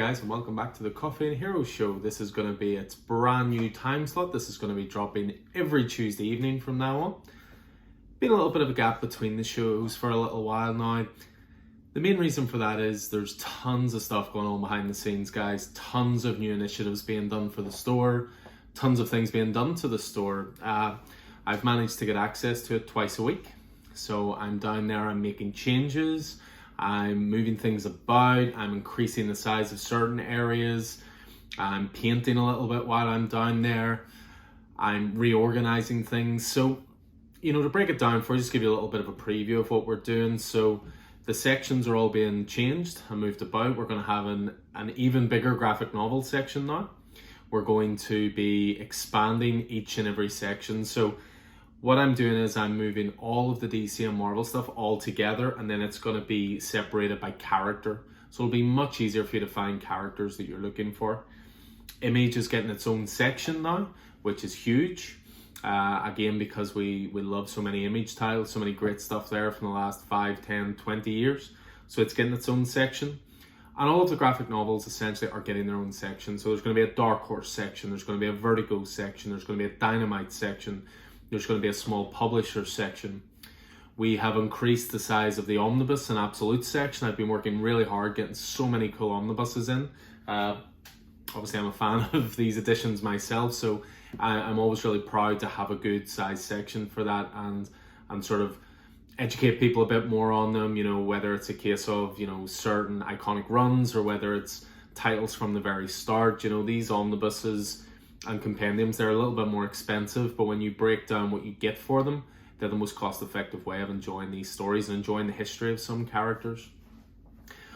guys, and welcome back to the Coffee and Hero Show. This is going to be its brand new time slot. This is going to be dropping every Tuesday evening from now on. Been a little bit of a gap between the shows for a little while now. The main reason for that is there's tons of stuff going on behind the scenes, guys. Tons of new initiatives being done for the store. Tons of things being done to the store. I've managed to get access to it twice a week. So I'm down there, I'm making changes. I'm moving things about, I'm increasing the size of certain areas, I'm painting a little bit while I'm down there, I'm reorganizing things. So, to break it down for you, just give you a little bit of a preview of what we're doing. So the sections are all being changed and moved about. We're going to have an even bigger graphic novel section now. We're going to be expanding each and every section. So what I'm doing is I'm moving all of the DC and Marvel stuff all together, and then it's going to be separated by character. So it'll be much easier for you to find characters that you're looking for. Image is getting its own section now, which is huge. Again, because we love so many image titles, so many great stuff there from the last 5, 10, 20 years. So it's getting its own section. And all of the graphic novels essentially are getting their own section. So there's going to be a Dark Horse section, there's going to be a Vertigo section, there's going to be a Dynamite section, there's going to be a small publisher section. We have increased the size of the omnibus and absolute section. I've been working really hard getting so many cool omnibuses in. Obviously I'm a fan of these editions myself, so I'm always really proud to have a good size section for that and sort of educate people a bit more on them, whether it's a case of, certain iconic runs or whether it's titles from the very start. These omnibuses and compendiums, they're a little bit more expensive, but when you break down what you get for them, they're the most cost-effective way of enjoying these stories and enjoying the history of some characters.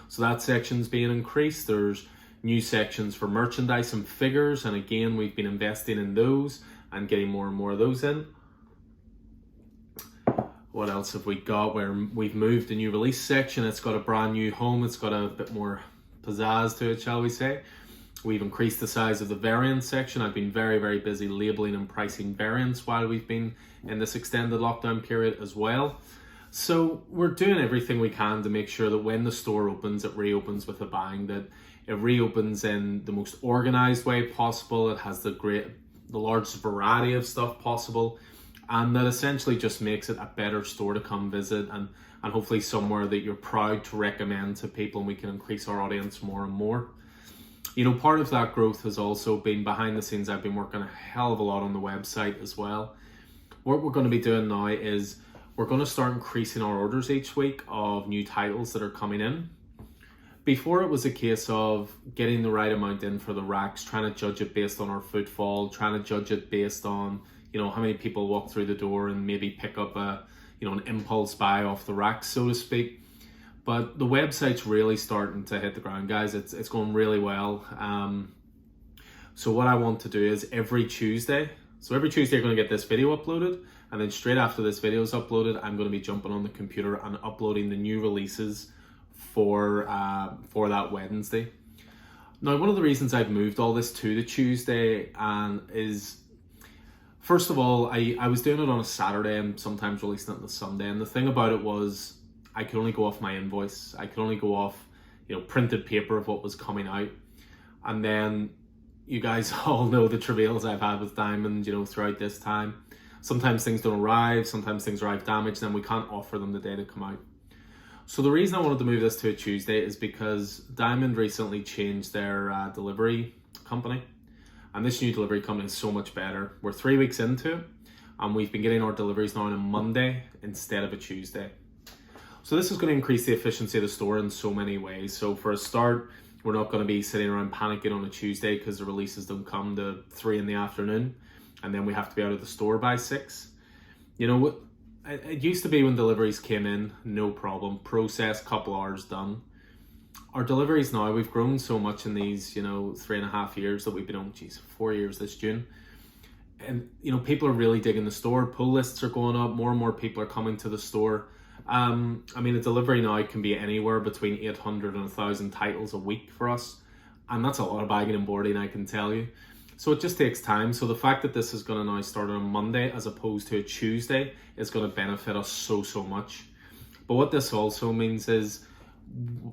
So that section's being increased. There's new sections for merchandise and figures, and again, we've been investing in those and getting more and more of those in. What else have we got? Where we've moved a new release section. It's got a brand new home. It's got a bit more pizzazz to it, shall we say. We've increased the size of the variant section. I've been very, very busy labeling and pricing variants while we've been in this extended lockdown period as well. So we're doing everything we can to make sure that when the store opens, it reopens with a bang, that it reopens in the most organized way possible. It has the largest variety of stuff possible, and that essentially just makes it a better store to come visit and hopefully somewhere that you're proud to recommend to people, and we can increase our audience more and more. Part of that growth has also been behind the scenes. I've been working a hell of a lot on the website as well. What we're going to be doing now is we're going to start increasing our orders each week of new titles that are coming in. Before, it was a case of getting the right amount in for the racks, trying to judge it based on our footfall, trying to judge it based on, how many people walk through the door and maybe pick up an impulse buy off the rack, so to speak. But the website's really starting to hit the ground, guys. It's going really well. So what I want to do is every Tuesday you're going to get this video uploaded, and then straight after this video is uploaded, I'm going to be jumping on the computer and uploading the new releases for that Wednesday. Now, one of the reasons I've moved all this to the Tuesday is, first of all, I was doing it on a Saturday and sometimes releasing it on a Sunday, and the thing about it was I could only go off my invoice. I could only go off, printed paper of what was coming out. And then you guys all know the travails I've had with Diamond, throughout this time. Sometimes things don't arrive, sometimes things arrive damaged, and we can't offer them the day to come out. So the reason I wanted to move this to a Tuesday is because Diamond recently changed their delivery company. And this new delivery company is so much better. We're 3 weeks into it, and we've been getting our deliveries now on a Monday instead of a Tuesday. So this is going to increase the efficiency of the store in so many ways. So for a start, we're not going to be sitting around panicking on a Tuesday because the releases don't come to 3 in the afternoon, and then we have to be out of the store by 6. It used to be when deliveries came in, no problem, process, couple hours, done. Our deliveries now, we've grown so much in these, 3.5 years that we've been on, 4 years this June. And, people are really digging the store. Pull lists are going up. More and more people are coming to the store. A delivery now can be anywhere between 800 and 1,000 titles a week for us. And that's a lot of bagging and boarding, I can tell you. So it just takes time. So the fact that this is going to now start on a Monday as opposed to a Tuesday is going to benefit us so much. But what this also means is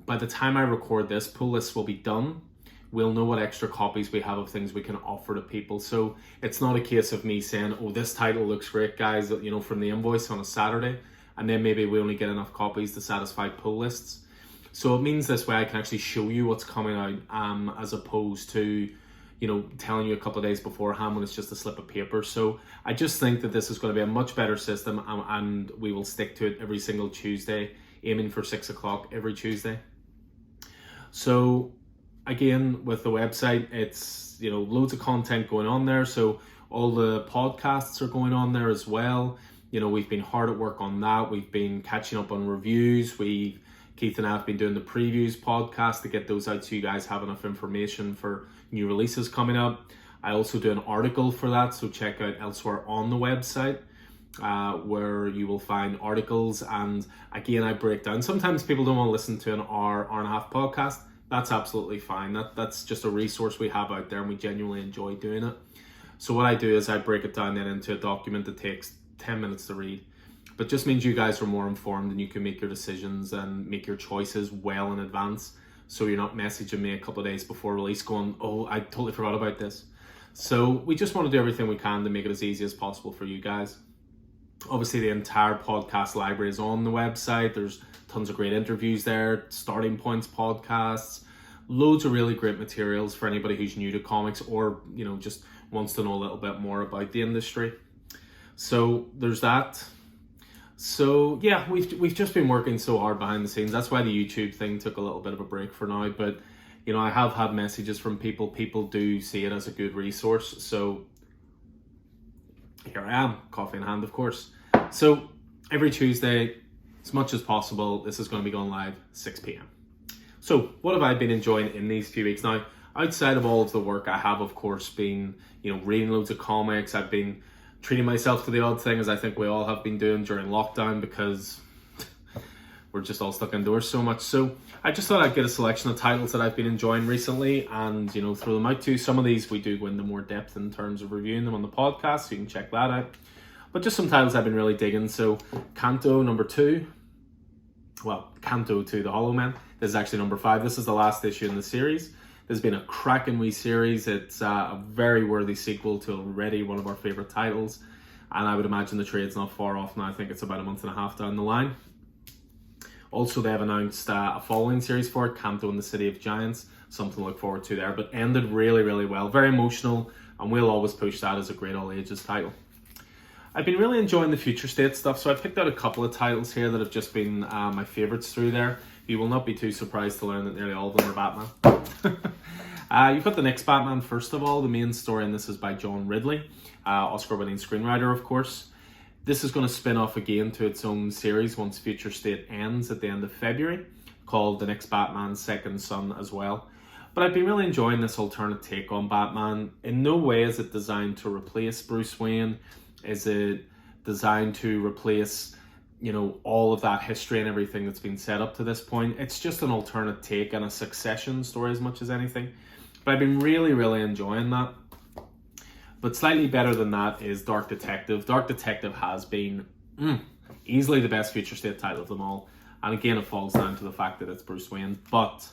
by the time I record this, pull lists will be done. we'll know what extra copies we have of things we can offer to people. So it's not a case of me saying, oh, this title looks great, guys, you know, from the invoice on a Saturday, and then maybe we only get enough copies to satisfy pull lists. So it means this way I can actually show you what's coming out, as opposed to, you know, telling you a couple of days beforehand when it's just a slip of paper. So I just think that this is going to be a much better system, and we will stick to it every single Tuesday, aiming for 6 o'clock every Tuesday. So again, with the website, it's, you know, loads of content going on there. So all the podcasts are going on there as well. You know, we've been hard at work on that. We've been catching up on reviews. Keith and I have been doing the previews podcast to get those out so you guys have enough information for new releases coming up. I also do an article for that, so check out elsewhere on the website, where you will find articles. And again, I break down. Sometimes people don't want to listen to an hour and a half podcast. That's absolutely fine. That's just a resource we have out there, and we genuinely enjoy doing it. So what I do is I break it down then into a document that takes 10 minutes to read, but just means you guys are more informed and you can make your decisions and make your choices well in advance. So you're not messaging me a couple of days before release going, oh, I totally forgot about this. So we just want to do everything we can to make it as easy as possible for you guys. Obviously, the entire podcast library is on the website. There's tons of great interviews there, starting points podcasts, loads of really great materials for anybody who's new to comics or, you know, just wants to know a little bit more about the industry. So there's that. So yeah, we've just been working so hard behind the scenes. That's why the YouTube thing took a little bit of a break for now. But, you know, I have had messages from people. People do see it as a good resource. So here I am, coffee in hand, of course. So every Tuesday, as much as possible, this is going to be going live 6 p.m. So what have I been enjoying in these few weeks? Now, outside of all of the work, I have, of course, been, you know, reading loads of comics. I've been treating myself to the odd thing, as I think we all have been doing during lockdown, because we're just all stuck indoors so much. So I just thought I'd get a selection of titles that I've been enjoying recently and, you know, throw them out to you. Some of these we do go into more depth in terms of reviewing them on the podcast, so you can check that out. But just some titles I've been really digging. So Canto number 2, well, Canto 2, The Hollow Men. This is actually number 5. This is the last issue in the series. There's been a cracking wee series. It's a very worthy sequel to already one of our favourite titles. And I would imagine the trade's not far off now. I think it's about a month and a half down the line. Also, they have announced a following series for it, Canto and the City of Giants. Something to look forward to there. But ended really, really well. Very emotional. And we'll always push that as a great all ages title. I've been really enjoying the Future State stuff. So I picked out a couple of titles here that have just been my favourites through there. You will not be too surprised to learn that nearly all of them are Batman. You've got the next Batman, first of all. The main story in this is by John Ridley, Oscar-winning screenwriter, of course. This is going to spin off again to its own series once Future State ends at the end of February, called The Next Batman, Second Son as well. But I've been really enjoying this alternate take on Batman. In no way is it designed to replace Bruce Wayne. Is it designed to replace, you know, all of that history and everything that's been set up to this point. It's just an alternate take and a succession story as much as anything. But I've been really, really enjoying that. But slightly better than that is Dark Detective. Dark Detective has been easily the best Future State title of them all. And again, it falls down to the fact that it's Bruce Wayne. But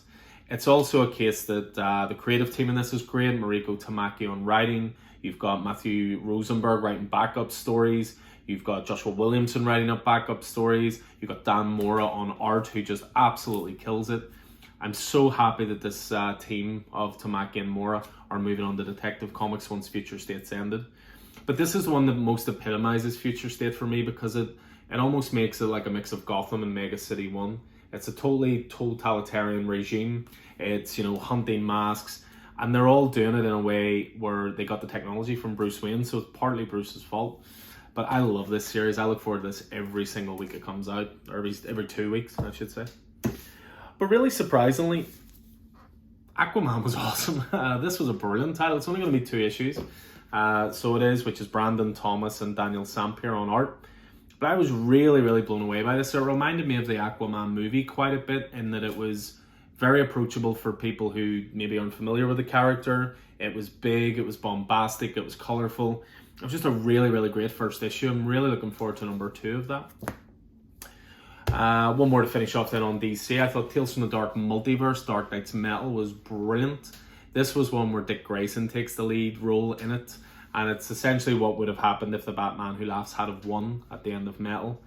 it's also a case that the creative team in this is great. Mariko Tamaki on writing. You've got Matthew Rosenberg writing backup stories. You've got Joshua Williamson writing up backup stories. You've got Dan Mora on art, who just absolutely kills it. I'm so happy that this team of Tamaki and Mora are moving on to Detective Comics once Future State's ended. But this is the one that most epitomizes Future State for me, because it almost makes it like a mix of Gotham and Mega City 1. It's a totally totalitarian regime. It's, you know, hunting masks. And they're all doing it in a way where they got the technology from Bruce Wayne, so it's partly Bruce's fault. But I love this series. I look forward to this every single week it comes out, or every 2 weeks, I should say. But really surprisingly, Aquaman was awesome. This was a brilliant title. It's only going to be 2 issues. So it is, which is Brandon Thomas and Daniel Sampier on art. But I was really, really blown away by this. It reminded me of the Aquaman movie quite a bit, in that it was very approachable for people who maybe aren't familiar with the character. It was big, it was bombastic, it was colourful. It was just a really, really great first issue. I'm really looking forward to number 2 of that. One more to finish off then on DC. I thought Tales from the Dark Multiverse, Dark Knight's Metal was brilliant. This was one where Dick Grayson takes the lead role in it, and it's essentially what would have happened if the Batman Who Laughs had have won at the end of Metal.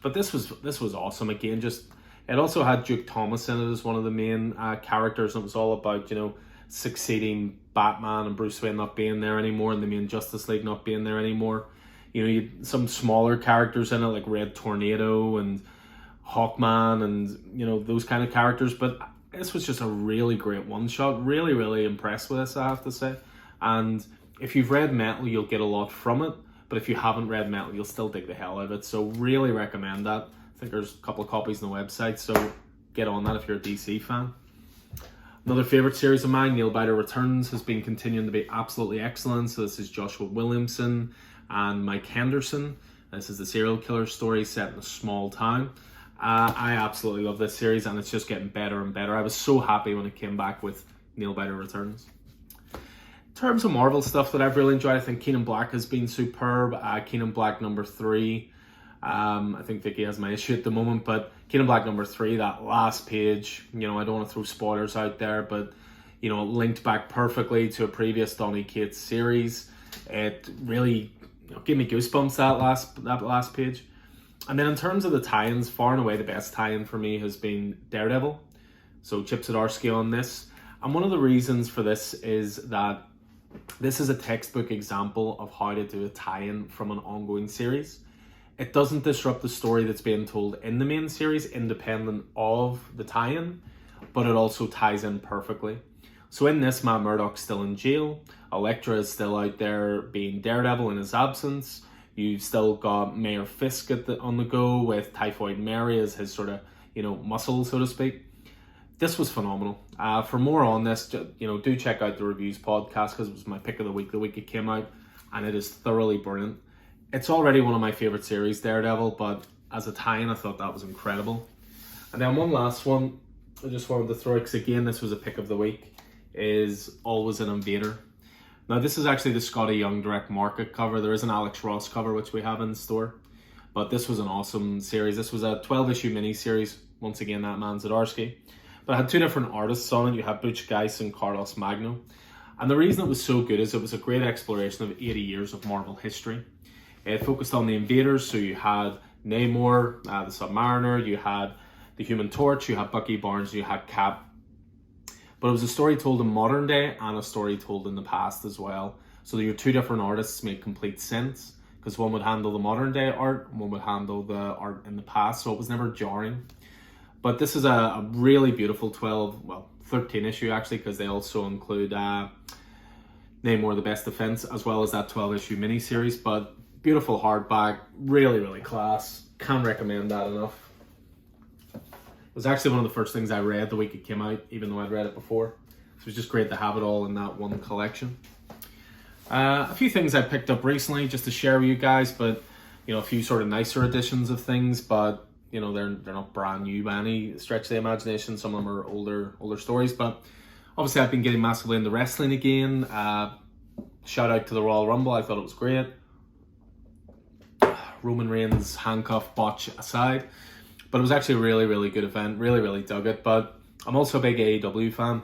But this was awesome. Again, just it also had Duke Thomas in it as one of the main characters, and it was all about, you know, succeeding Batman and Bruce Wayne not being there anymore, and the main Justice League not being there anymore. You know, you had some smaller characters in it like Red Tornado and Hawkman and, you know, those kind of characters, but this was just a really great one-shot. Really, really impressed with this, I have to say. And if you've read Metal, you'll get a lot from it, but if you haven't read Metal, you'll still dig the hell out of it. So really recommend that. I think there's a couple of copies on the website, so get on that if you're a DC fan. Another favourite series of mine, Nailbiter Returns, has been continuing to be absolutely excellent. So this is Joshua Williamson and Mike Henderson. This is the serial killer story set in a small town. I absolutely love this series, and it's just getting better and better. I was so happy when it came back with Nailbiter Returns. In terms of Marvel stuff that I've really enjoyed, I think Kenan Black has been superb. Kenan Black #3. I think Vicky has my issue at the moment, but Kenan Black #3, that last page, you know, I don't want to throw spoilers out there, but, you know, it linked back perfectly to a previous Donny Cates series. It really, you know, gave me goosebumps, that last page. And then in terms of the tie-ins, far and away the best tie-in for me has been Daredevil. So Chip Zdarsky on this. And one of the reasons for this is that this is a textbook example of how to do a tie-in from an ongoing series. It doesn't disrupt the story that's being told in the main series, independent of the tie-in, but it also ties in perfectly. So in this, Matt Murdock's still in jail. Elektra is still out there being Daredevil in his absence. You've still got Mayor Fisk on the go with Typhoid Mary as his sort of, you know, muscle, so to speak. This was phenomenal. For more on this, you know, do check out the Reviews podcast, because it was my pick of the week it came out, and it is thoroughly brilliant. It's already one of my favourite series, Daredevil, but as a tie-in, I thought that was incredible. And then one last one I just wanted to throw, because again, this was a pick of the week, is Always an Invader. Now, this is actually the Scotty Young direct market cover. There is an Alex Ross cover, which we have in store. But this was an awesome series. This was a 12-issue mini-series. Once again, that man Zdarsky. But it had two different artists on it. You had Butch Guice and Carlos Magno. And the reason it was so good is it was a great exploration of 80 years of Marvel history. It focused on the invaders. So you had Namor, the Submariner. You had the Human Torch. You had Bucky Barnes. You had Cap. But it was a story told in modern day and a story told in the past as well. So your two different artists made complete sense, because one would handle the modern day art and one would handle the art in the past. So it was never jarring. But this is a really beautiful 13 issue actually, because they also include Namor the Best Defense, as well as that 12-issue miniseries. But beautiful hardback, really, really class. Can't recommend that enough. It was actually one of the first things I read the week it came out, even though I'd read it before. So it was just great to have it all in that one collection. A few things I picked up recently just to share with you guys, but, you know, a few sort of nicer editions of things, but, you know, they're not brand new by any stretch of the imagination. Some of them are older stories, but obviously I've been getting massively into wrestling again. Shout out to the Royal Rumble. I thought it was great. Roman Reigns handcuff botch aside. But it was actually a really, really good event. Really, really dug it. But I'm also a big AEW fan.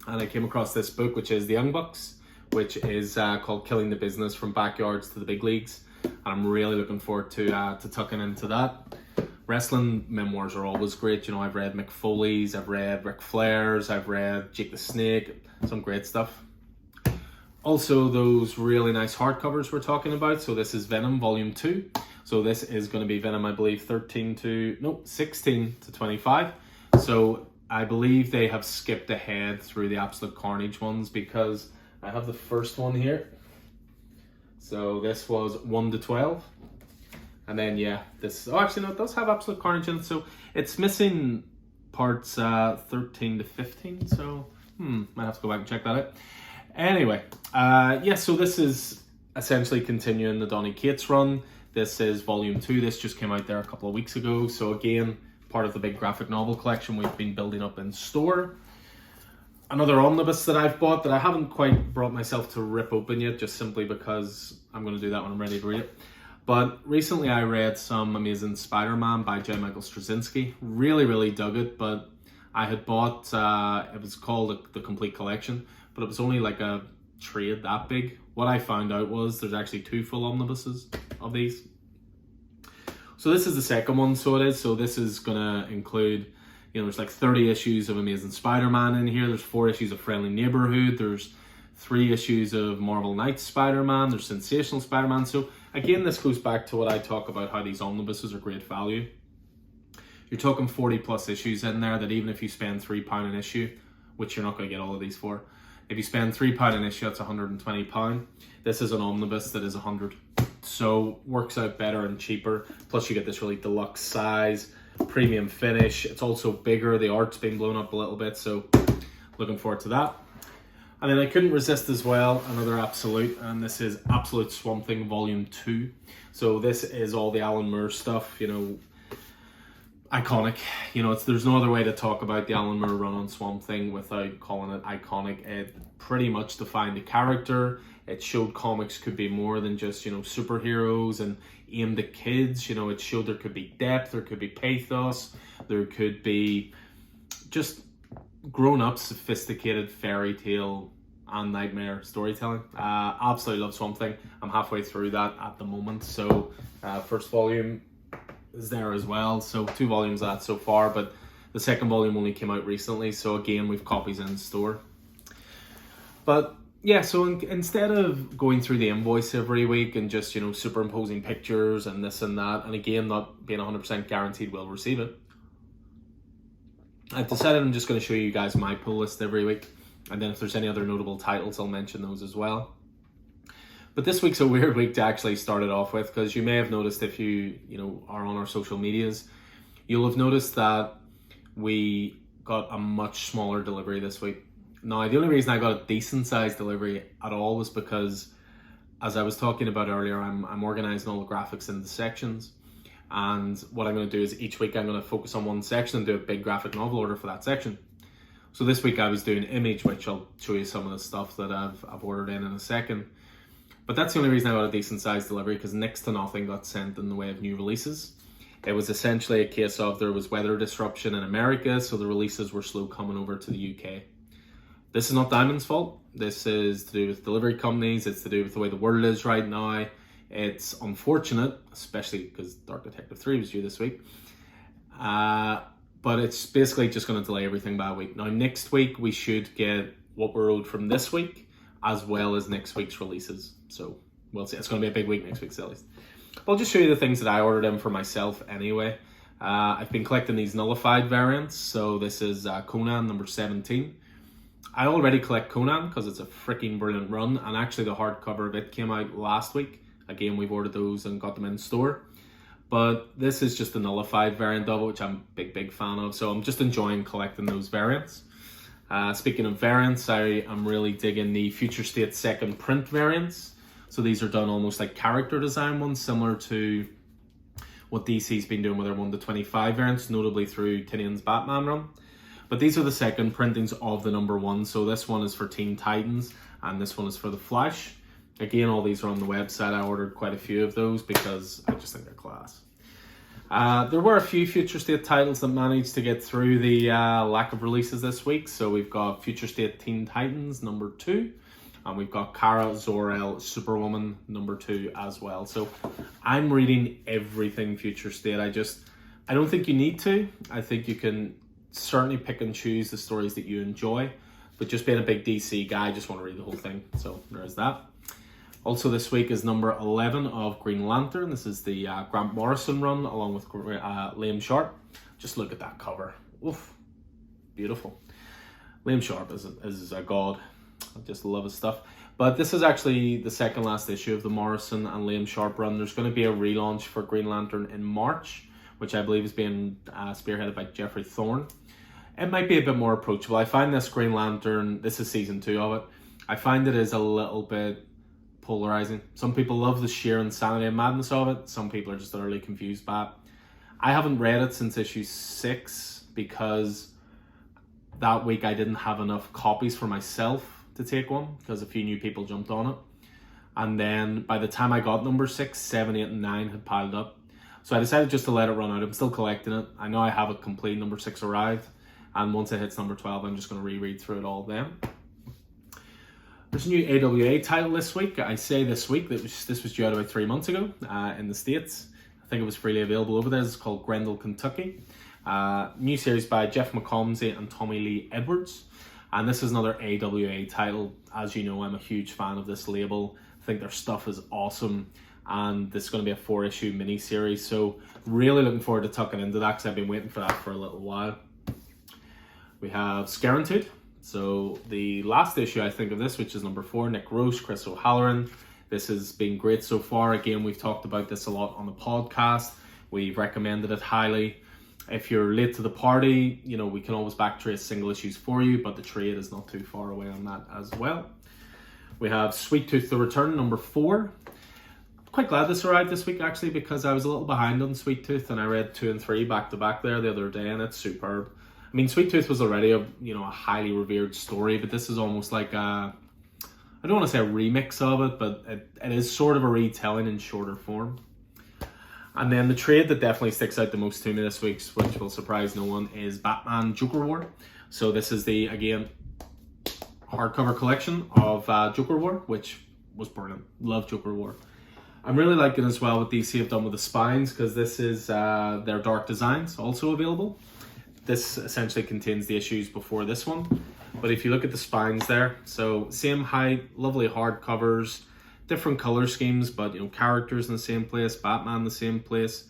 And I came across this book, which is The Young Bucks, which is called Killing the Business from Backyards to the Big Leagues. And I'm really looking forward to tucking into that. Wrestling memoirs are always great. You know, I've read Mick Foley's, I've read Ric Flair's, I've read Jake the Snake. Some great stuff. Also, those really nice hardcovers we're talking about. So this is Venom Volume 2. So this is going to be Venom, I believe, 16 to 25. So I believe they have skipped ahead through the Absolute Carnage ones, because I have the first one here. So this was 1 to 12. And then, yeah, this... Oh, actually, no, it does have Absolute Carnage in it. So it's missing parts 13 to 15. So, might have to go back and check that out. Anyway, yeah, so this is essentially continuing the Donny Cates run. This is Volume 2. This just came out there a couple of weeks ago. So again, part of the big graphic novel collection we've been building up in store. Another omnibus that I've bought that I haven't quite brought myself to rip open yet, just simply because I'm going to do that when I'm ready to read it. But recently I read some Amazing Spider-Man by J. Michael Straczynski. Really, really dug it, but I had bought, it was called The Complete Collection, but it was only like a trade that big. What I found out was there's actually 2 full omnibuses of these. So this is the second one, so this is gonna include, there's like 30 issues of Amazing Spider-Man in here, there's 4 issues of Friendly Neighborhood, there's 3 issues of Marvel Knights Spider-Man, there's Sensational Spider-Man. So again, this goes back to what I talk about, how these omnibuses are great value. You're talking 40 plus issues in there that even if you spend £3 an issue, which you're not going to get all of these for, if you spend £3 an issue, that's £120. This is an omnibus that is 100. So works out better and cheaper. Plus you get this really deluxe size, premium finish. It's also bigger. The art's been blown up a little bit, so looking forward to that. And then I couldn't resist as well, another Absolute, and this is Absolute Swamp Thing Volume 2. So this is all the Alan Moore stuff, iconic. There's no other way to talk about the Alan Moore run on Swamp Thing without calling it iconic. It pretty much defined the character. It showed comics could be more than just, superheroes and aimed at kids. It showed there could be depth, there could be pathos, there could be just grown-up, sophisticated fairy tale and nightmare storytelling. Absolutely love Swamp Thing. I'm halfway through that at the moment. So first volume is there as well. So 2 volumes of that so far, but the second volume only came out recently. So again, we've copies in store. But yeah, so instead of going through the invoice every week and just, superimposing pictures and this and that, and again, not being 100% guaranteed we'll receive it, I've decided I'm just going to show you guys my pull list every week. And then if there's any other notable titles, I'll mention those as well. But this week's a weird week to actually start it off with, because you may have noticed if you are on our social medias, you'll have noticed that we got a much smaller delivery this week. Now, the only reason I got a decent sized delivery at all was because, as I was talking about earlier, I'm organizing all the graphics into sections. And what I'm going to do is each week I'm going to focus on one section and do a big graphic novel order for that section. So this week I was doing Image, which I'll show you some of the stuff that I've ordered in a second. But that's the only reason I got a decent sized delivery, because next to nothing got sent in the way of new releases. It was essentially a case of there was weather disruption in America, so the releases were slow coming over to the UK. This is not Diamond's fault. This is to do with delivery companies. It's to do with the way the world is right now. It's unfortunate, especially because Dark Detective 3 was due this week. But it's basically just going to delay everything by a week. Now, next week, we should get what we're owed from this week, as well as next week's releases. So we'll see. It's going to be a big week next week, at least. I'll just show you the things that I ordered in for myself anyway. I've been collecting these nullified variants. So this is Conan number 17. I already collect Conan because it's a freaking brilliant run. And actually the hardcover of it came out last week. Again, we've ordered those and got them in store. But this is just a nullified variant of it, which I'm a big fan of. So I'm just enjoying collecting those variants. Speaking of variants, I am really digging the Future State second print variants. So these are done almost like character design ones, similar to what DC's been doing with their 1-25 variants, notably through Tinian's Batman run. But these are the second printings of the number 1. So this one is for Teen Titans, and this one is for The Flash. Again, all these are on the website. I ordered quite a few of those because I just think they're class. There were a few Future State titles that managed to get through the lack of releases this week. So we've got Future State Teen Titans number 2. And we've got Kara Zor-El Superwoman number 2 as well. So I'm reading everything Future State. I don't think you need to. I think you can certainly pick and choose the stories that you enjoy. But just being a big DC guy, I just want to read the whole thing. So there's that. Also this week is number 11 of Green Lantern. This is the Grant Morrison run along with Liam Sharp. Just look at that cover. Oof, beautiful. Liam Sharp is a god. I just love his stuff. But this is actually the second last issue of the Morrison and Liam Sharp run. There's going to be a relaunch for Green Lantern in March, which I believe is being spearheaded by Jeffrey Thorne. It might be a bit more approachable. I find this Green Lantern, this is season 2 of it, I find it is a little bit polarizing. Some people love the sheer insanity and madness of it. Some people are just utterly confused by it. I haven't read it since issue 6 because that week I didn't have enough copies for myself to take one because a few new people jumped on it. And then by the time I got number 6, 7, 8, and 9 had piled up. So I decided just to let it run out. I'm still collecting it. I know I have it complete. Number 6 arrived. And once it hits number 12, I'm just going to reread through it all then. There's a new AWA title this week. I say this week, this was due out about 3 months ago in the States. I think it was freely available over there. It's called Grendel, Kentucky. New series by Jeff McComsey and Tommy Lee Edwards. And this is another AWA title. As you know, I'm a huge fan of this label. I think their stuff is awesome. And this is going to be a 4-issue mini-series. So really looking forward to tucking into that because I've been waiting for that for a little while. We have Scarentude. So the last issue, I think, of this, which is number 4, Nick Roche, Chris O'Halloran. This has been great so far. Again, we've talked about this a lot on the podcast. We've recommended it highly. If you're late to the party, you know, we can always backtrace single issues for you, but the trade is not too far away on that as well. We have Sweet Tooth The Return, number 4. Quite glad this arrived this week, actually, because I was a little behind on Sweet Tooth, and I read 2 and 3 back to back there the other day, and it's superb. I mean, Sweet Tooth was already a highly revered story, but this is almost like I don't want to say a remix of it, but it is sort of a retelling in shorter form. And then the trade that definitely sticks out the most to me this week, which will surprise no one, is Batman Joker War. So this is the, again, hardcover collection of Joker War, which was brilliant. Love Joker War. I'm really liking as well what DC have done with the spines, because this is their Dark Designs also available. This essentially contains the issues before this one. But if you look at the spines there, so same height, lovely hard covers, different color schemes, but characters in the same place, Batman in the same place.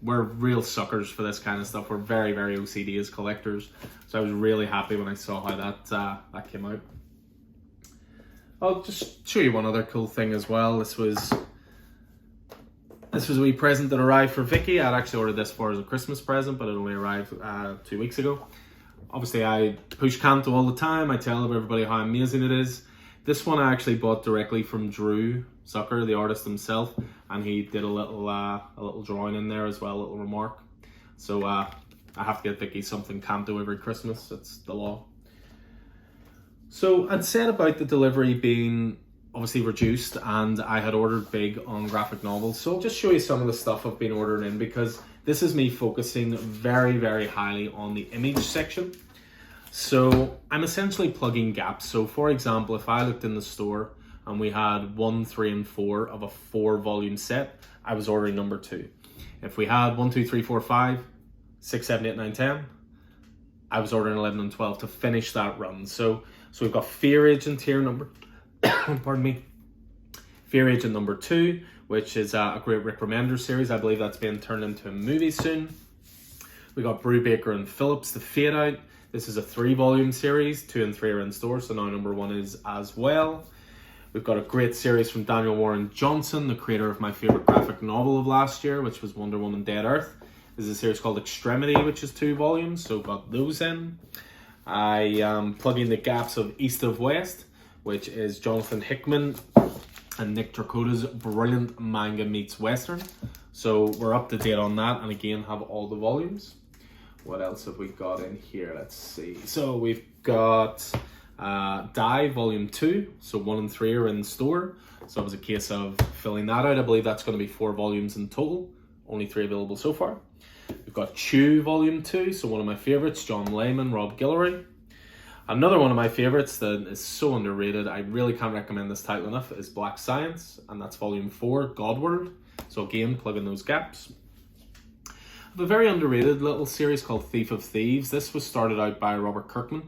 We're real suckers for this kind of stuff. We're very, very OCD as collectors. So I was really happy when I saw how that came out. I'll just show you one other cool thing as well. This was a wee present that arrived for Vicky. I'd actually ordered this for as a Christmas present, but it only arrived 2 weeks ago. Obviously, I push Kanto all the time. I tell everybody how amazing it is. This one I actually bought directly from Drew Zucker, the artist himself, and he did a little drawing in there as well, a little remark. So I have to get Vicky something Kanto every Christmas. It's the law. So I'd said about the delivery being obviously reduced, and I had ordered big on graphic novels. So I'll just show you some of the stuff I've been ordering in, because this is me focusing very, very highly on the image section. So I'm essentially plugging gaps. So for example, if I looked in the store and we had 1, 3, and 4 of a 4-volume set, I was ordering number 2. If we had 1, 2, 3, 4, 5, 6, 7, 8, 9, 10, I was ordering 11 and 12 to finish that run. So we've got Fear Agent here, pardon me, Fear Agent number 2, which is a great Rick Remender series. I believe that's being turned into a movie soon. We got Brubaker and Phillips, The Fade Out. This is a 3-volume series. 2 and 3 are in store, so now number 1 is as well. We've got a great series from Daniel Warren Johnson, the creator of my favorite graphic novel of last year, which was Wonder Woman Dead Earth. This is a series called Extremity, which is 2 volumes, so got those in. I am plugging the gaps of East of West, which is Jonathan Hickman and Nick Turcotta's brilliant manga meets Western. So we're up to date on that, and again have all the volumes. What else have we got in here? Let's see. So we've got Die Volume 2. So 1 and 3 are in store. So it was a case of filling that out. I believe that's going to be 4 volumes in total. Only 3 available so far. We've got Chew Volume 2. So one of my favorites, John Layman, Rob Guillory. Another one of my favorites that is so underrated, I really can't recommend this title enough, is Black Science. And that's Volume 4, Godward. So again, plugging those gaps. I have a very underrated little series called Thief of Thieves. This was started out by Robert Kirkman,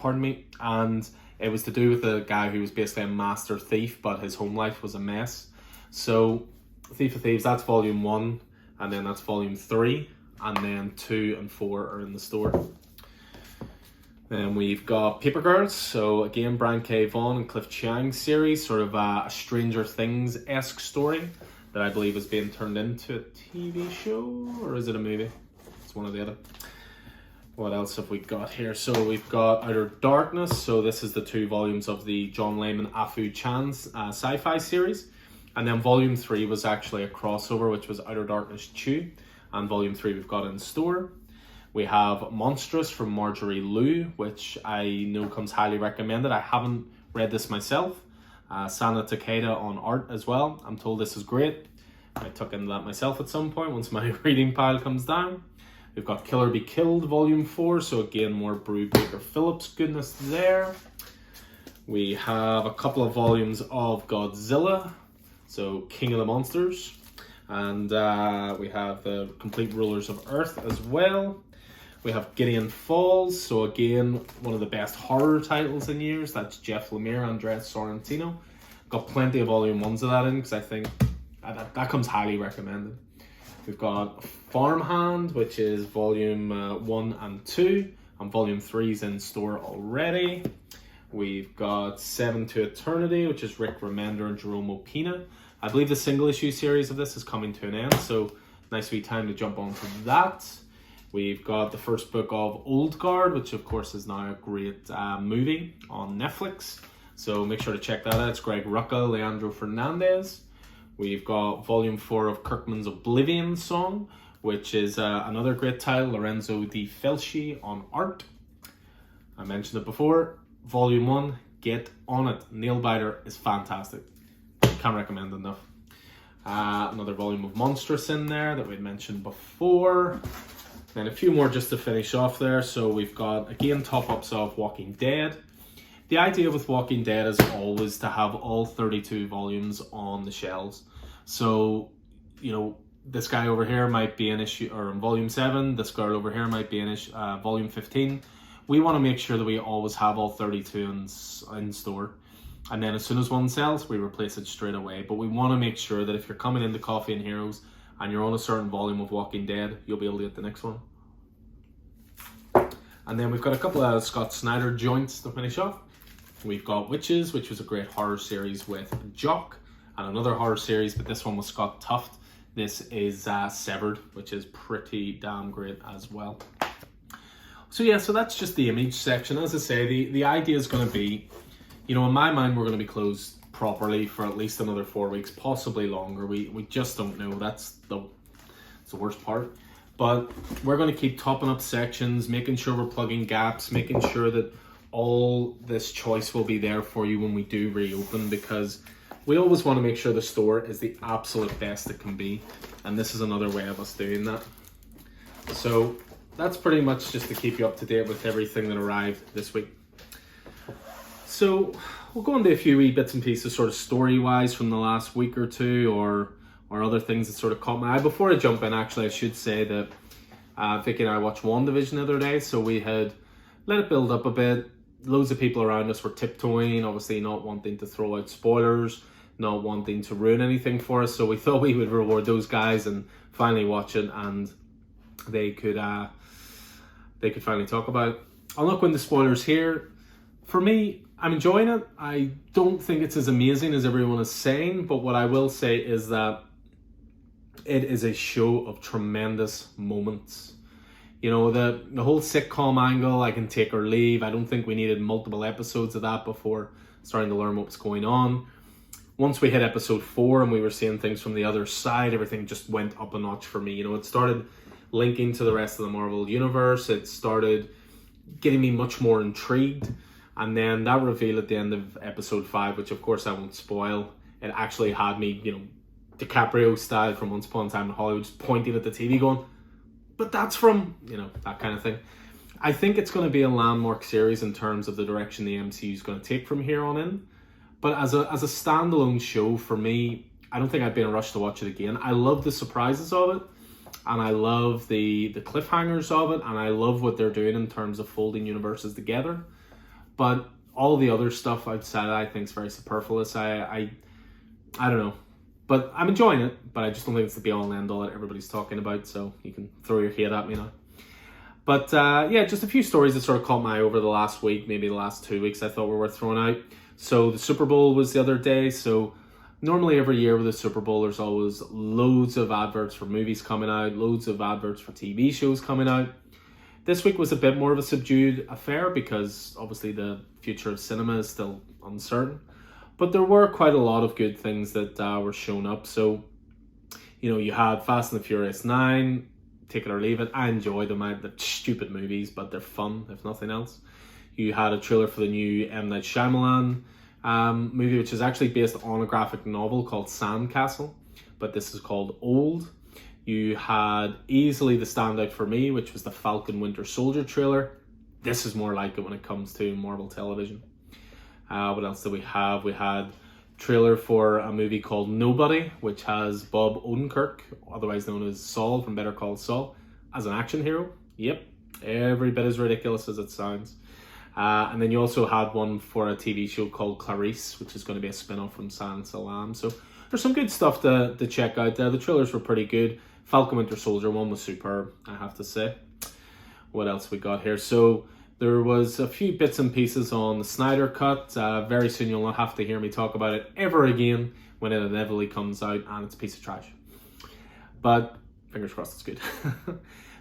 and it was to do with a guy who was basically a master thief, but his home life was a mess. So Thief of Thieves, that's Volume 1, and then that's Volume 3, and then 2 and 4 are in the store. Then we've got Paper Girls. So again, Brian K. Vaughan and Cliff Chiang series, sort of a Stranger Things-esque story that I believe is being turned into a TV show, or is it a movie? It's one or the other. What else have we got here? So we've got Outer Darkness. So this is the 2 volumes of the John Layman Afu Chan's sci-fi series. And then Volume 3 was actually a crossover, which was Outer Darkness Chew. And Volume 3 we've got in store. We have Monstrous from Marjorie Liu, which I know comes highly recommended. I haven't read this myself. Sana Takeda on art as well. I'm told this is great. I took into that myself at some point once my reading pile comes down. We've got Killer Be Killed Volume 4. So again, more Brubaker Phillips goodness there. We have a couple of volumes of Godzilla, so King of the Monsters. And we have the Complete Rulers of Earth as well. We have Gideon Falls, so again, one of the best horror titles in years. That's Jeff Lemire, Andres Sorrentino. Got plenty of volume 1s of that in, because I think that comes highly recommended. We've got Farmhand, which is volume 1 and 2, and volume 3 is in store already. We've got Seven to Eternity, which is Rick Remender and Jerome Opina. I believe the single issue series of this is coming to an end, so nice wee time to jump onto that. We've got the first book of Old Guard, which of course is now a great movie on Netflix. So make sure to check that out. It's Greg Rucka, Leandro Fernandez. We've got volume 4 of Kirkman's Oblivion Song, which is another great title, Lorenzo Di Felci on art. I mentioned it before. Volume 1, get on it. Nailbiter is fantastic. Can't recommend enough. Another volume of Monstrous in there that we'd mentioned before. And a few more just to finish off there. So we've got, again, top-ups of Walking Dead. The idea with Walking Dead is always to have all 32 volumes on the shelves. So, you know, this guy over here might be in issue, or in volume 7. This girl over here might be in volume 15. We want to make sure that we always have all 32 in store. And then as soon as one sells, we replace it straight away. But we want to make sure that if you're coming into Coffee and Heroes and you're on a certain volume of Walking Dead, you'll be able to get the next one. And then we've got a couple of Scott Snyder joints to finish off. We've got Witches, which was a great horror series with Jock, and another horror series, but this one was Scott Tuft. This is Severed, which is pretty damn great as well. So yeah, so that's just the Image section. As I say, the idea is going to be, you know, in my mind, we're going to be closed properly for at least another 4 weeks, possibly longer. We just don't know. That's the worst part. But we're going to keep topping up sections, making sure we're plugging gaps, making sure that all this choice will be there for you when we do reopen, because we always want to make sure the store is the absolute best it can be. And this is another way of us doing that. So that's pretty much just to keep you up to date with everything that arrived this week. So we'll go into a few wee bits and pieces sort of story-wise from the last week or two, or other things that sort of caught my eye. Before I jump in, actually, I should say that Vicky and I watched WandaVision the other day, so we had let it build up a bit. Loads of people around us were tiptoeing, obviously not wanting to throw out spoilers, not wanting to ruin anything for us, so we thought we would reward those guys and finally watch it, and they could finally talk about it. I'll not go into spoilers here. For me, I'm enjoying it. I don't think it's as amazing as everyone is saying, but what I will say is that it is a show of tremendous moments. You know, the whole sitcom angle, I can take or leave. I don't think we needed multiple episodes of that before starting to learn what was going on. Once we hit episode 4 and we were seeing things from the other side, everything just went up a notch for me. You know, it started linking to the rest of the Marvel universe. It started getting me much more intrigued. And then that reveal at the end of episode 5, which of course I won't spoil, it actually had me, you know, DiCaprio style from Once Upon a Time in Hollywood, just pointing at the TV going, but that's from, you know, that kind of thing. I think it's going to be a landmark series in terms of the direction the MCU is going to take from here on in. But as a standalone show, for me, I don't think I'd be in a rush to watch it again. I love the surprises of it, and I love the cliffhangers of it, and I love what they're doing in terms of folding universes together. But all the other stuff outside I think is very superfluous. I don't know. But I'm enjoying it, but I just don't think it's the be-all and end-all that everybody's talking about, so you can throw your hate at me now. But yeah, just a few stories that sort of caught my eye over the last week, maybe the last 2 weeks I thought were worth throwing out. So the Super Bowl was the other day, so normally every year with the Super Bowl there's always loads of adverts for movies coming out, loads of adverts for TV shows coming out. This week was a bit more of a subdued affair because obviously the future of cinema is still uncertain. But there were quite a lot of good things that were shown up. So, you know, you had Fast and the Furious 9, take it or leave it. I enjoy them. They're stupid movies, but they're fun, if nothing else. You had a trailer for the new M. Night Shyamalan movie, which is actually based on a graphic novel called Sandcastle, but this is called Old. You had easily the standout for me, which was the Falcon Winter Soldier trailer. This is more like it when it comes to Marvel television. What else did we have? We had trailer for a movie called Nobody, which has Bob Odenkirk, otherwise known as Saul from Better Call Saul, as an action hero. Yep, every bit as ridiculous as it sounds. And then you also had one for a TV show called Clarice, which is going to be a spin-off from Silence of the Lambs. So there's some good stuff to check out there. The trailers were pretty good. Falcon Winter Soldier one was superb, I have to say. What else we got here? So there was a few bits and pieces on the Snyder Cut. Very soon you'll not have to hear me talk about it ever again when it inevitably comes out, and it's a piece of trash. But fingers crossed it's good.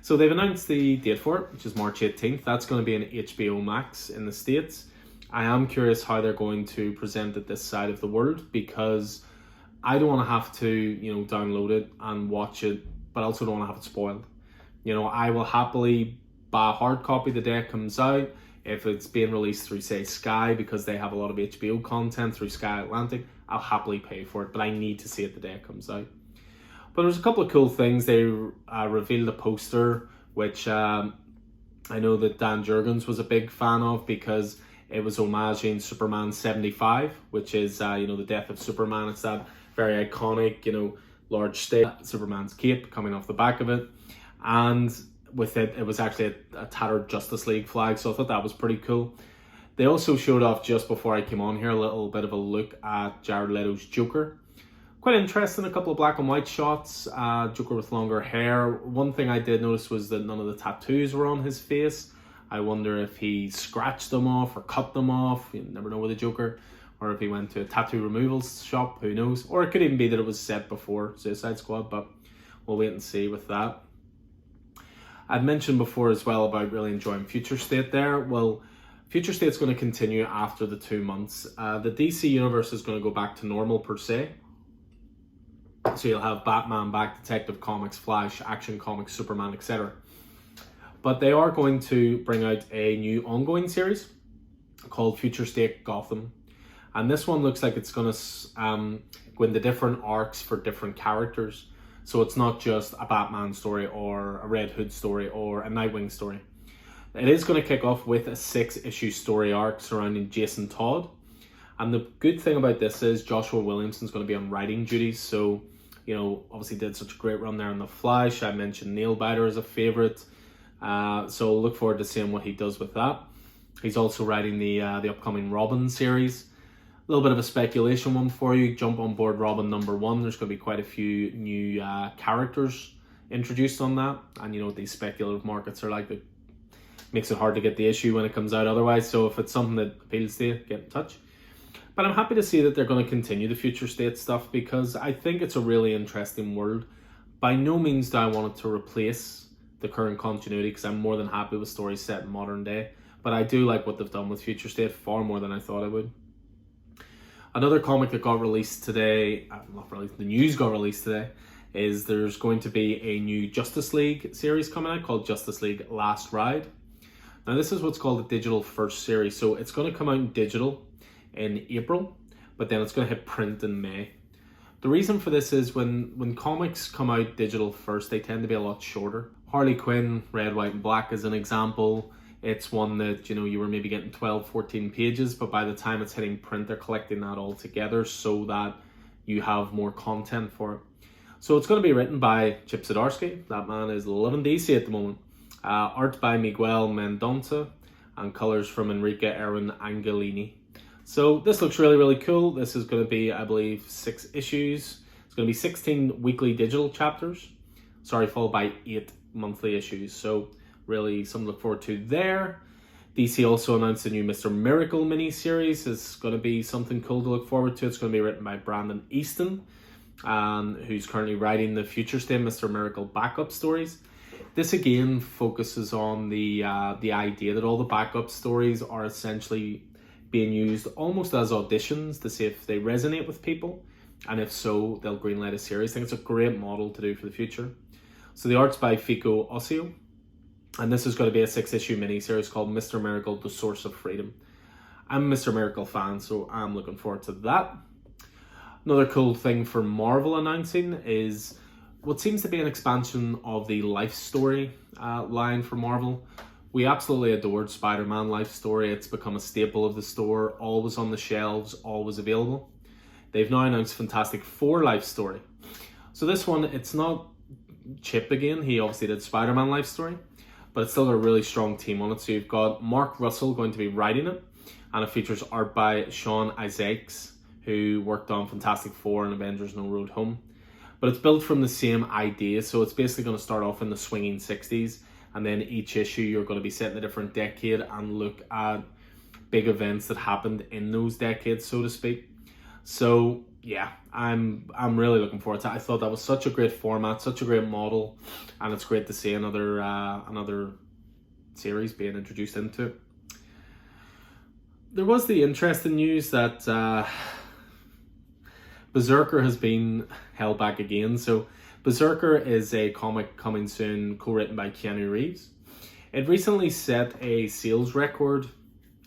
So they've announced the date for it, which is March 18th. That's going to be an HBO Max in the States. I am curious how they're going to present it this side of the world, because I don't want to have to, download it and watch it, but I also don't want to have it spoiled. I will happily buy a hard copy the day it comes out if it's being released through, say, Sky, because they have a lot of HBO content through Sky Atlantic. I'll happily pay for it, but I need to see it the day it comes out. But there's a couple of cool things. They revealed a poster, which I know that Dan Jurgens was a big fan of, because it was homaging Superman 75, which is, the death of Superman. It's that very iconic, large state, Superman's cape coming off the back of it. And with it, it was actually a tattered Justice League flag, so I thought that was pretty cool. They also showed off, just before I came on here, a little bit of a look at Jared Leto's Joker. Quite interesting, a couple of black and white shots, Joker with longer hair. One thing I did notice was that none of the tattoos were on his face. I wonder if he scratched them off or cut them off. You never know with a Joker. Or if he went to a tattoo removal shop, who knows. Or it could even be that it was set before Suicide Squad, but we'll wait and see with that. I'd mentioned before as well about really enjoying Future State there. Well, Future State's going to continue after the 2 months. The DC universe is going to go back to normal per se. So you'll have Batman back, Detective Comics, Flash, Action Comics, Superman, etc. But they are going to bring out a new ongoing series called Future State Gotham. And this one looks like it's going to go into different arcs for different characters. So it's not just a Batman story or a Red Hood story or a Nightwing story. It is going to kick off with a 6-issue story arc surrounding Jason Todd. And the good thing about this is Joshua Williamson's going to be on writing duties. So, obviously did such a great run there on The Flash. I mentioned Nailbiter as a favourite. So look forward to seeing what he does with that. He's also writing the upcoming Robin series. A little bit of a speculation one for you. Jump on board Robin #1. There's going to be quite a few new characters introduced on that. And you know what these speculative markets are like. It makes it hard to get the issue when it comes out otherwise. So if it's something that appeals to you, get in touch. But I'm happy to see that they're going to continue the Future State stuff, because I think it's a really interesting world. By no means do I want it to replace the current continuity, because I'm more than happy with stories set in modern day. But I do like what they've done with Future State far more than I thought I would. Another comic that got released today, the news got released today, is there's going to be a new Justice League series coming out called Justice League Last Ride. Now this is what's called a digital first series. So it's going to come out in digital in April, but then it's going to hit print in May. The reason for this is when comics come out digital first, they tend to be a lot shorter. Harley Quinn, Red, White and Black is an example. It's one that, you were maybe getting 12, 14 pages, but by the time it's hitting print, they're collecting that all together so that you have more content for it. So it's going to be written by Chip Zdarsky. That man is loving DC at the moment. Art by Miguel Mendonça and colors from Enrique Aaron Angelini. So this looks really, really cool. This is going to be, I believe, 6 issues. It's going to be 16 weekly digital chapters. Followed by 8 monthly issues. So really something to look forward to there. DC also announced a new Mr. Miracle miniseries. It's going to be something cool to look forward to. It's going to be written by Brandon Easton, who's currently writing the Future State Mr. Miracle backup stories. This again focuses on the idea that all the backup stories are essentially being used almost as auditions to see if they resonate with people, and if so, they'll greenlight a series. I think it's a great model to do for the future. So the art's by Fico Ossio, and this is going to be a 6-issue miniseries called Mr. Miracle, The Source of Freedom. I'm a Mr. Miracle fan, so I'm looking forward to that. Another cool thing for Marvel announcing is what seems to be an expansion of the life story line for Marvel. We absolutely adored Spider-Man Life Story. It's become a staple of the store, always on the shelves, always available. They've now announced Fantastic Four Life Story. So this one, it's not Chip again. He obviously did Spider-Man Life Story, but it's still got a really strong team on it. So you've got Mark Russell going to be writing it, and it features art by Sean Isaacs, who worked on Fantastic Four and Avengers No Road Home. But it's built from the same idea, so it's basically going to start off in the swinging 60s, and then each issue you're going to be set in a different decade and look at big events that happened in those decades, so to speak. So yeah, I'm really looking forward to it. I thought that was such a great format, such a great model, and it's great to see another series being introduced into it. There was the interesting news that Berserker has been held back again. So Berserker is a comic coming soon, co-written by Keanu Reeves. It recently set a sales record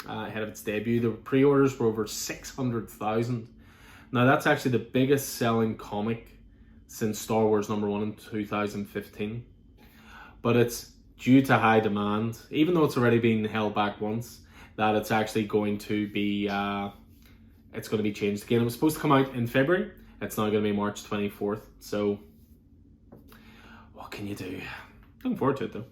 ahead of its debut. The pre-orders were over 600,000. Now that's actually the biggest selling comic since Star Wars #1 in 2015. But it's due to high demand, even though it's already been held back once, that it's actually going to be changed again. It was supposed to come out in February. It's now going to be March 24th. So what can you do? Looking forward to it though.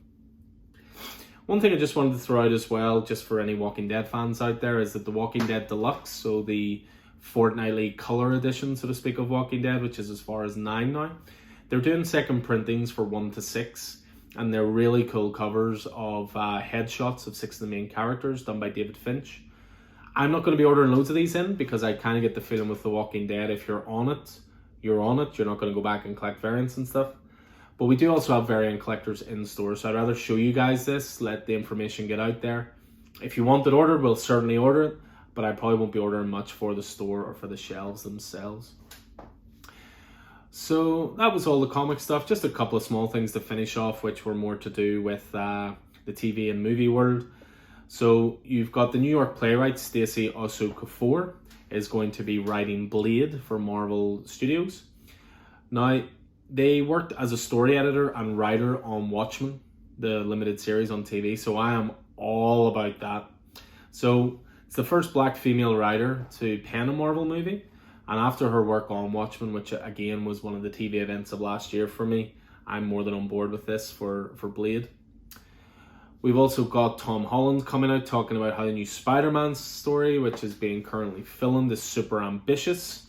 One thing I just wanted to throw out as well, just for any Walking Dead fans out there, is that the Walking Dead Deluxe, so the fortnightly color edition, so to speak, of Walking Dead, which is as far as 9 now, they're doing second printings for 1 to 6, and they're really cool covers of headshots of 6 of the main characters done by David Finch. I'm not going to be ordering loads of these in, because I kind of get the feeling with The Walking Dead, if you're on it, you're on it. You're not going to go back and collect variants and stuff. But we do also have variant collectors in store, so I'd rather show you guys this, let the information get out there. If you want it ordered, we'll certainly order it, but I probably won't be ordering much for the store or for the shelves themselves. So that was all the comic stuff. Just a couple of small things to finish off, which were more to do with the TV and movie world. So you've got the New York playwright Stacey Osoo-Kuffour is going to be writing Blade for Marvel Studios. Now, they worked as a story editor and writer on Watchmen, the limited series on TV, so I am all about that. So it's the first black female writer to pen a Marvel movie, and after her work on Watchmen, which again was one of the TV events of last year for me, I'm more than on board with this for Blade. We've also got Tom Holland coming out talking about how the new Spider-Man story, which is being currently filmed, is super ambitious.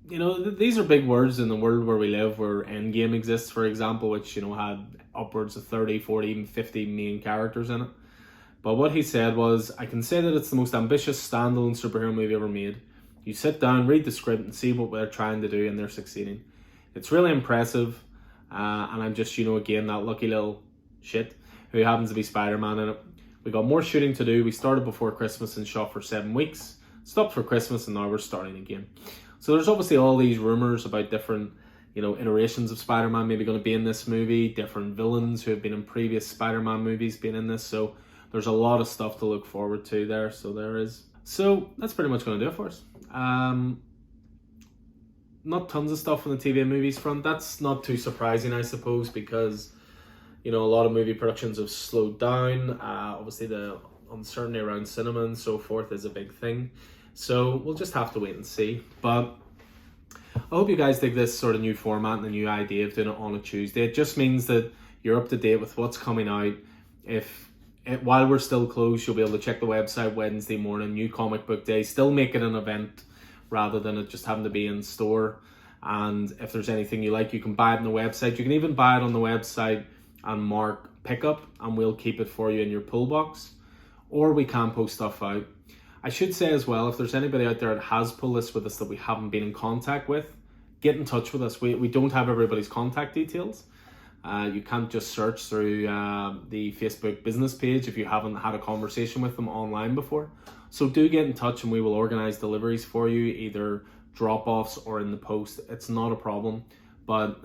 These are big words in the world where we live, where Endgame exists, for example, which, had upwards of 30, 40, even 50 main characters in it. But what he said was, I can say that it's the most ambitious standalone superhero movie ever made. You sit down, read the script, and see what they're trying to do, and they're succeeding. It's really impressive, and I'm just, again, that lucky little shit who happens to be Spider-Man in it. We got more shooting to do. We started before Christmas and shot for 7 weeks. Stopped for Christmas, and now we're starting again. So there's obviously all these rumors about different, iterations of Spider-Man maybe going to be in this movie, different villains who have been in previous Spider-Man movies being in this. So there's a lot of stuff to look forward to there. So there is. So that's pretty much going to do it for us. Not tons of stuff on the TV and movies front. That's not too surprising, I suppose, because, a lot of movie productions have slowed down. Obviously the uncertainty around cinema and so forth is a big thing. So we'll just have to wait and see. But I hope you guys dig this sort of new format and the new idea of doing it on a Tuesday. It just means that you're up to date with what's coming out. While we're still closed, you'll be able to check the website Wednesday morning, New Comic Book Day. Still make it an event rather than it just having to be in store. And if there's anything you like, you can buy it on the website. You can even buy it on the website and mark pickup, and we'll keep it for you in your pull box. Or we can post stuff out. I should say as well, if there's anybody out there that has pulled this with us that we haven't been in contact with, get in touch with us. We don't have everybody's contact details. You can't just search through the Facebook business page if you haven't had a conversation with them online before. So do get in touch and we will organize deliveries for you, either drop-offs or in the post. It's not a problem, but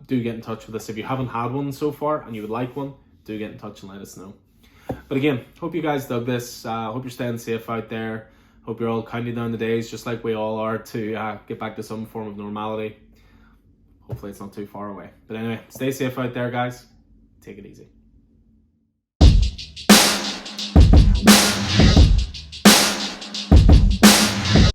do get in touch with us. If you haven't had one so far and you would like one, do get in touch and let us know. But again, hope you guys dug this. Hope you're staying safe out there. Hope you're all counting down the days just like we all are to get back to some form of normality. Hopefully it's not too far away. But anyway, stay safe out there, guys. Take it easy.